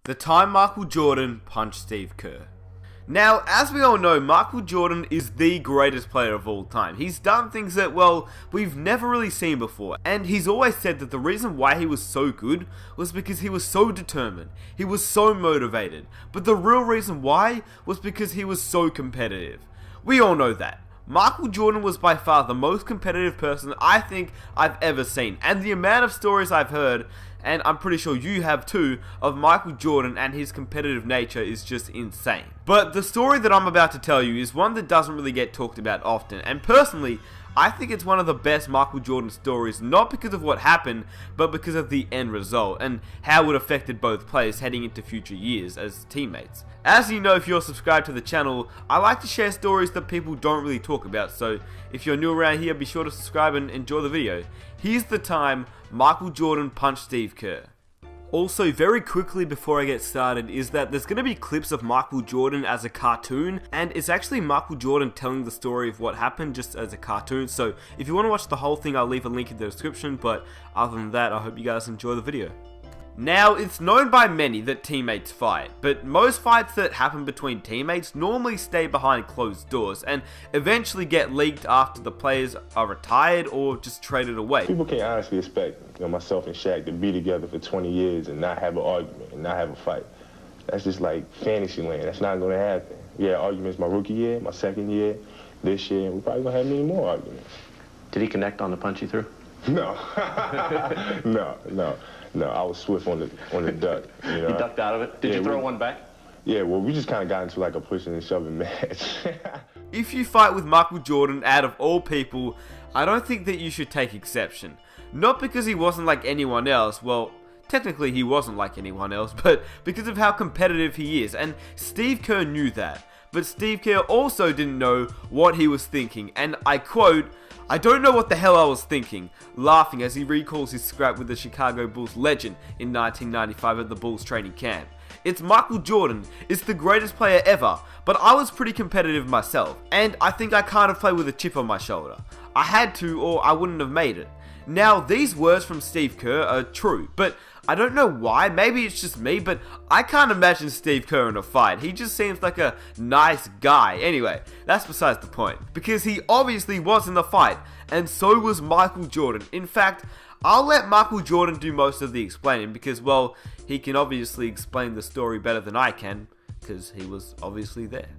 The time Michael Jordan punched Steve Kerr. Now, as we all know, Michael Jordan is the greatest player of all time. He's done things that, well, we've never really seen before. And he's always said that the reason why he was so good was because he was so determined. He was so motivated. But the real reason why was because he was so competitive. We all know that. Michael Jordan was by far the most competitive person I think I've ever seen. And the amount of stories I've heard, and I'm pretty sure you have too, of Michael Jordan and his competitive nature is just insane. But the story that I'm about to tell you is one that doesn't really get talked about often, and personally, I think it's one of the best Michael Jordan stories, not because of what happened, but because of the end result, and how it affected both players heading into future years as teammates. As you know, if you're subscribed to the channel, I like to share stories that people don't really talk about, so if you're new around here, be sure to subscribe and enjoy the video. Here's the time Michael Jordan punched Steve Kerr. Also, very quickly before I get started, is that there's going to be clips of Michael Jordan as a cartoon, and it's actually Michael Jordan telling the story of what happened just as a cartoon, so if you want to watch the whole thing, I'll leave a link in the description, but other than that, I hope you guys enjoy the video. Now, it's known by many that teammates fight, but most fights that happen between teammates normally stay behind closed doors and eventually get leaked after the players are retired or just traded away. People can't honestly expect myself and Shaq to be together for 20 years and not have an argument and not have a fight. That's just like fantasy land. That's not going to happen. We had arguments my rookie year, my second year, this year, and we're probably going to have many more arguments. Did he connect on the punch you threw? No. No, I was swift on the duck. You know? You ducked out of it? Did you throw one back? Yeah, well, we just kind of got into like a pushing and shoving match. If you fight with Michael Jordan, out of all people, I don't think that you should take exception. Not because he wasn't like anyone else, well, technically he wasn't like anyone else, but because of how competitive he is, and Steve Kerr knew that. But Steve Kerr also didn't know what he was thinking, and I quote, "I don't know what the hell I was thinking," laughing as he recalls his scrap with the Chicago Bulls legend in 1995 at the Bulls training camp. "It's Michael Jordan, it's the greatest player ever, but I was pretty competitive myself, and I think I kind of play with a chip on my shoulder. I had to, or I wouldn't have made it." Now, these words from Steve Kerr are true, but I don't know why, maybe it's just me, but I can't imagine Steve Kerr in a fight. He just seems like a nice guy. Anyway, that's besides the point, because he obviously was in the fight, and so was Michael Jordan. In fact, I'll let Michael Jordan do most of the explaining, because, well, he can obviously explain the story better than I can, because he was obviously there.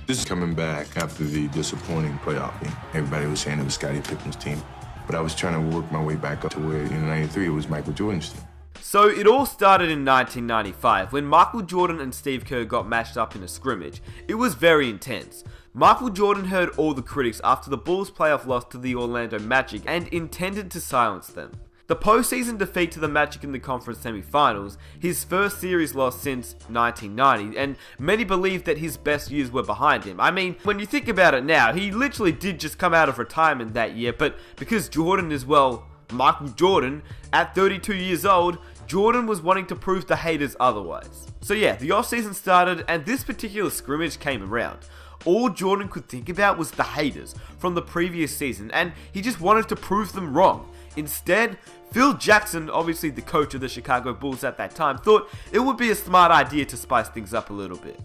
This is coming back after the disappointing playoff game. Everybody was saying it was Scottie Pippen's team, but I was trying to work my way back up to where in '93 it was Michael Jordan's team. So it all started in 1995 when Michael Jordan and Steve Kerr got matched up in a scrimmage. It was very intense. Michael Jordan heard all the critics after the Bulls' playoff loss to the Orlando Magic and intended to silence them. The postseason defeat to the Magic in the conference semifinals, his first series loss since 1990, and many believe that his best years were behind him. I mean, when you think about it now, he literally did just come out of retirement that year, but because Jordan is, well, Michael Jordan, at 32 years old, Jordan was wanting to prove to haters otherwise. So yeah, the offseason started and this particular scrimmage came around. All Jordan could think about was the haters from the previous season, and he just wanted to prove them wrong. Instead, Phil Jackson, obviously the coach of the Chicago Bulls at that time, thought it would be a smart idea to spice things up a little bit.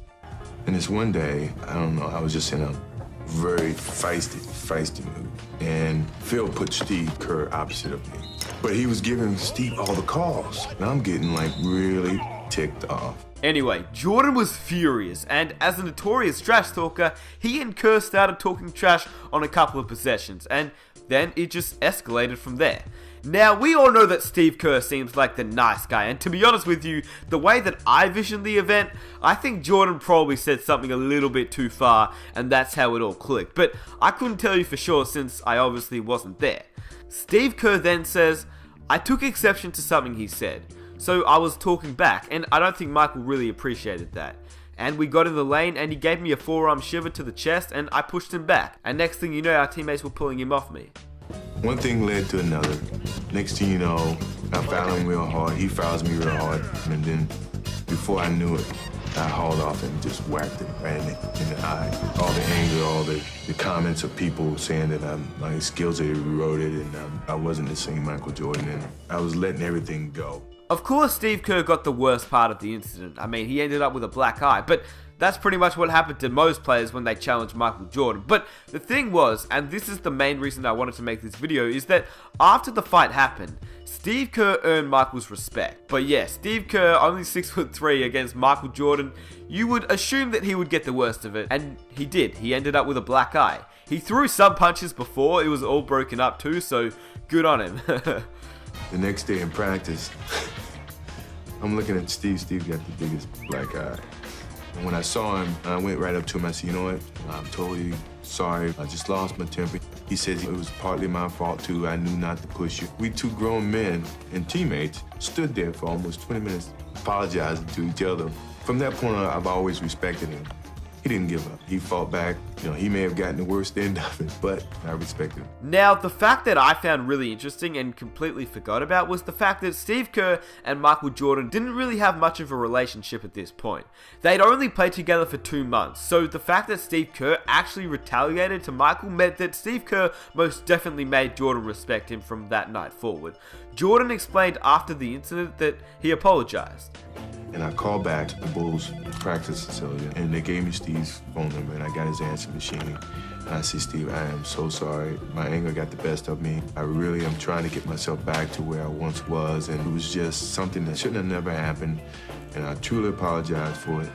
And this one day, I don't know, I was just in a very feisty mood, and Phil put Steve Kerr opposite of me. But he was giving Steve all the calls, and I'm getting like really ticked off. Anyway, Jordan was furious, and as a notorious trash talker, he and Kerr started talking trash on a couple of possessions, and then it just escalated from there. Now, we all know that Steve Kerr seems like the nice guy, and to be honest with you, the way that I visioned the event, I think Jordan probably said something a little bit too far, and that's how it all clicked, but I couldn't tell you for sure since I obviously wasn't there. Steve Kerr then says, "I took exception to something he said, so I was talking back, and I don't think Michael really appreciated that. And we got in the lane, and he gave me a forearm shiver to the chest, and I pushed him back, and next thing you know, our teammates were pulling him off me." One thing led to another. Next thing you know, I fouled him real hard, he fouls me real hard, and then before I knew it, I hauled off and just whacked it right in the eye. All the anger, all the comments of people saying that my skills had eroded and I wasn't the same Michael Jordan, and I was letting everything go. Of course, Steve Kerr got the worst part of the incident. I mean, he ended up with a black eye, but that's pretty much what happened to most players when they challenged Michael Jordan. But the thing was, and this is the main reason I wanted to make this video, is that after the fight happened, Steve Kerr earned Michael's respect. But yeah, Steve Kerr, only 6'3" against Michael Jordan, you would assume that he would get the worst of it, and he did. He ended up with a black eye. He threw some punches before, it was all broken up too, so good on him. The next day in practice, I'm looking at Steve. Steve got the biggest black eye. And when I saw him, I went right up to him. I said, you know what? I'm totally sorry. I just lost my temper. He says it was partly my fault, too. I knew not to push you. We two grown men and teammates stood there for almost 20 minutes apologizing to each other. From that point on, I've always respected him. He didn't give up. He fought back. You know, he may have gotten the worst end of it, but I respect him. Now, the fact that I found really interesting and completely forgot about was the fact that Steve Kerr and Michael Jordan didn't really have much of a relationship at this point. They'd only played together for 2 months, so the fact that Steve Kerr actually retaliated to Michael meant that Steve Kerr most definitely made Jordan respect him from that night forward. Jordan explained after the incident that he apologized. And I called back to the Bulls practice facility, and they gave me Steve's phone number, and I got his answer machine. And I said, Steve, I am so sorry. My anger got the best of me. I really am trying to get myself back to where I once was, and it was just something that shouldn't have never happened, and I truly apologize for it.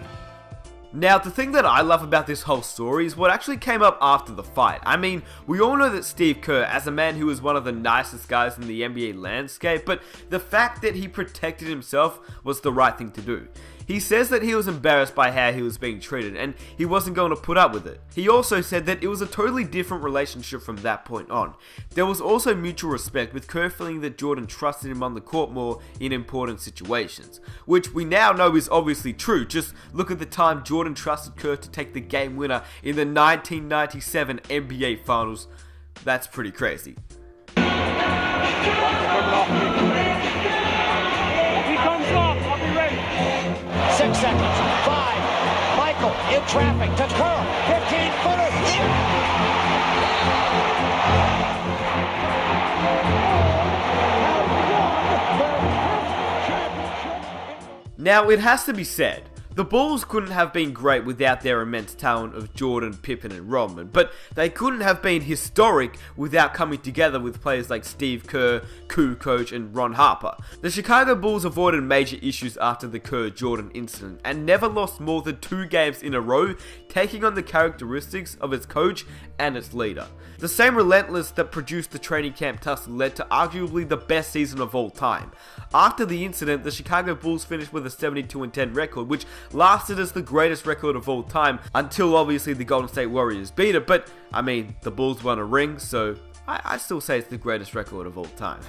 Now, the thing that I love about this whole story is what actually came up after the fight. I mean, we all know that Steve Kerr, as a man who was one of the nicest guys in the NBA landscape, but the fact that he protected himself was the right thing to do. He says that he was embarrassed by how he was being treated and he wasn't going to put up with it. He also said that it was a totally different relationship from that point on. There was also mutual respect, with Kerr feeling that Jordan trusted him on the court more in important situations, which we now know is obviously true. Just look at the time Jordan trusted Kerr to take the game winner in the 1997 NBA Finals. That's pretty crazy. 6 seconds, 5, Michael in traffic to Kerr, 15-footer. Now, it has to be said, the Bulls couldn't have been great without their immense talent of Jordan, Pippen, and Rodman, but they couldn't have been historic without coming together with players like Steve Kerr, Kukoc, and Ron Harper. The Chicago Bulls avoided major issues after the Kerr-Jordan incident and never lost more than 2 games in a row, taking on the characteristics of its coach and its leader. The same relentlessness that produced the training camp tussle led to arguably the best season of all time. After the incident, the Chicago Bulls finished with a 72-10 record, which lasted as the greatest record of all time until obviously the Golden State Warriors beat it, but I mean, the Bulls won a ring, so I still say it's the greatest record of all time.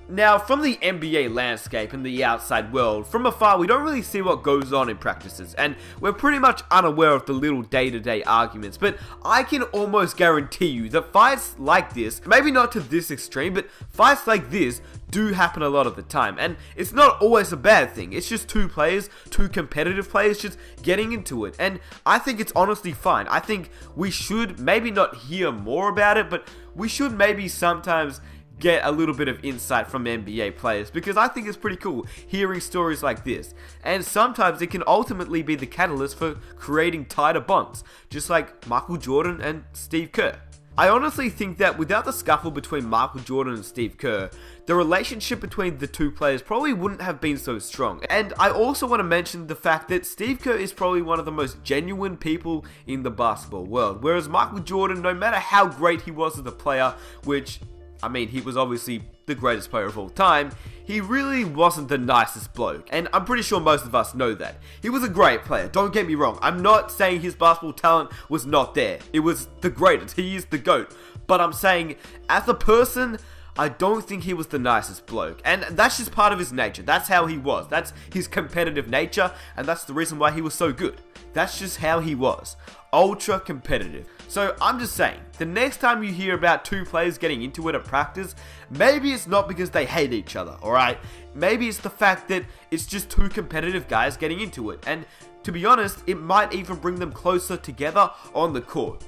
Now, from the NBA landscape and the outside world, from afar we don't really see what goes on in practices, and we're pretty much unaware of the little day-to-day arguments, but I can almost guarantee you that fights like this, maybe not to this extreme, but fights like this do happen a lot of the time, and it's not always a bad thing. It's just 2 players, 2 competitive players just getting into it, and I think it's honestly fine. I think we should maybe not hear more about it, but we should maybe sometimes get a little bit of insight from NBA players, because I think it's pretty cool hearing stories like this, and sometimes it can ultimately be the catalyst for creating tighter bonds, just like Michael Jordan and Steve Kerr. I honestly think that without the scuffle between Michael Jordan and Steve Kerr, the relationship between the 2 players probably wouldn't have been so strong. And I also want to mention the fact that Steve Kerr is probably one of the most genuine people in the basketball world, whereas Michael Jordan, no matter how great he was as a player, which, I mean, he was obviously the greatest player of all time, he really wasn't the nicest bloke, and I'm pretty sure most of us know that. He was a great player, don't get me wrong. I'm not saying his basketball talent was not there. It was the greatest, he is the GOAT. But I'm saying, as a person, I don't think he was the nicest bloke, and that's just part of his nature. That's how he was. That's his competitive nature, and that's the reason why he was so good. That's just how he was. Ultra competitive. So I'm just saying, the next time you hear about 2 players getting into it at practice, maybe it's not because they hate each other, alright? Maybe it's the fact that it's just 2 competitive guys getting into it, and to be honest, it might even bring them closer together on the court.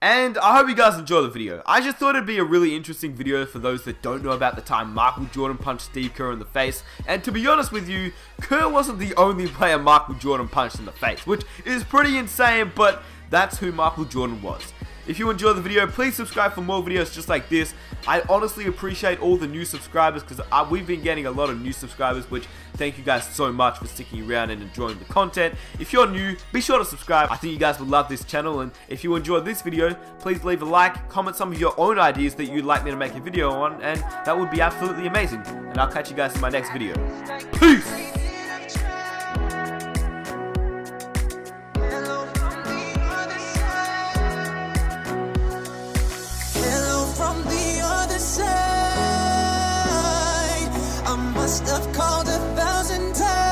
And I hope you guys enjoy the video. I just thought it'd be a really interesting video for those that don't know about the time Michael Jordan punched Steve Kerr in the face. And to be honest with you, Kerr wasn't the only player Michael Jordan punched in the face, which is pretty insane, but that's who Michael Jordan was. If you enjoyed the video, please subscribe for more videos just like this. I honestly appreciate all the new subscribers because we've been getting a lot of new subscribers, which thank you guys so much for sticking around and enjoying the content. If you're new, be sure to subscribe. I think you guys will love this channel, and if you enjoyed this video, please leave a like, comment some of your own ideas that you'd like me to make a video on, and that would be absolutely amazing. And I'll catch you guys in my next video. Peace! Must have called 1,000 times.